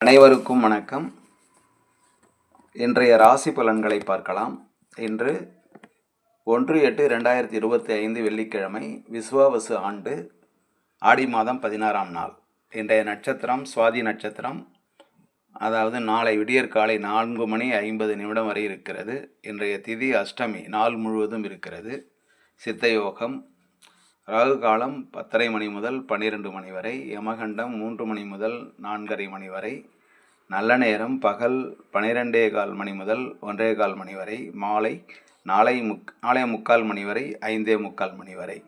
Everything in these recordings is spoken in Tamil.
அனைவருக்கும் வணக்கம். இன்றைய ராசி பலன்களை பார்க்கலாம். இன்று 1/8/2025 வெள்ளிக்கிழமை, விசுவாவசு ஆண்டு, ஆடி மாதம் 16ஆம் நாள். இன்றைய நட்சத்திரம் சுவாதி நட்சத்திரம், அதாவது நாளை விடியற்காலை 4:50 வரை இருக்கிறது. இன்றைய திதி அஷ்டமி, நாள் முழுவதும் இருக்கிறது. சித்தயோகம், ராகு காலம் 10:30 மணி முதல் 12 மணி வரை, யமகண்டம் 3 மணி முதல் 4:30 மணி வரை, நல்ல நேரம் பகல் 12:15 மணி முதல் 1:15 மணி வரை, மாலை 4:45 மணி வரை 5:45 மணி வரை.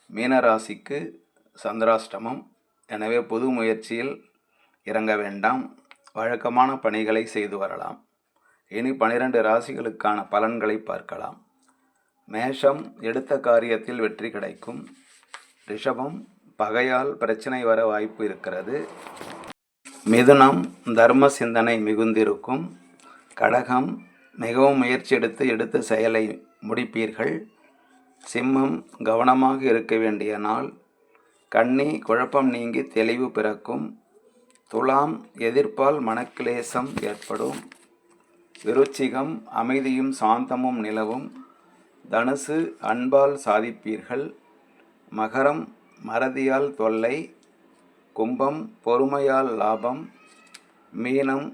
மீனராசிக்கு சந்திராஷ்டமம். எனவே பொது முயற்சியில் இறங்க வேண்டாம், வழக்கமான பணிகளை செய்து வரலாம். இனி 12 ராசிகளுக்கான பலன்களை பார்க்கலாம். மேஷம், எடுத்த காரியத்தில் வெற்றி கிடைக்கும். ரிஷபம், பகையால் பிரச்சனை வர வாய்ப்பு இருக்கிறது. மிதுனம், தர்ம சிந்தனை மிகுந்திருக்கும். கடகம், மிகவும் முயற்சி எடுத்து செயலை முடிப்பீர்கள். சிம்மம், கவனமாக இருக்க வேண்டிய நாள். கன்னி, குழப்பம் நீங்கி தெளிவு பிறக்கும். துலாம், எதிர்ப்பால் மனக்கிளேசம் ஏற்படும். விருச்சிகம், அமைதியும் சாந்தமும் நிலவும். தனுசு, அன்பால் சாதிப்பீர்கள். மகரம், மறதியால் தொல்லை. கும்பம், பொறுமையால் லாபம். மீனம்,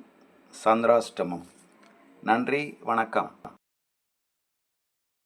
சந்திராஷ்டமம். நன்றி, வணக்கம்.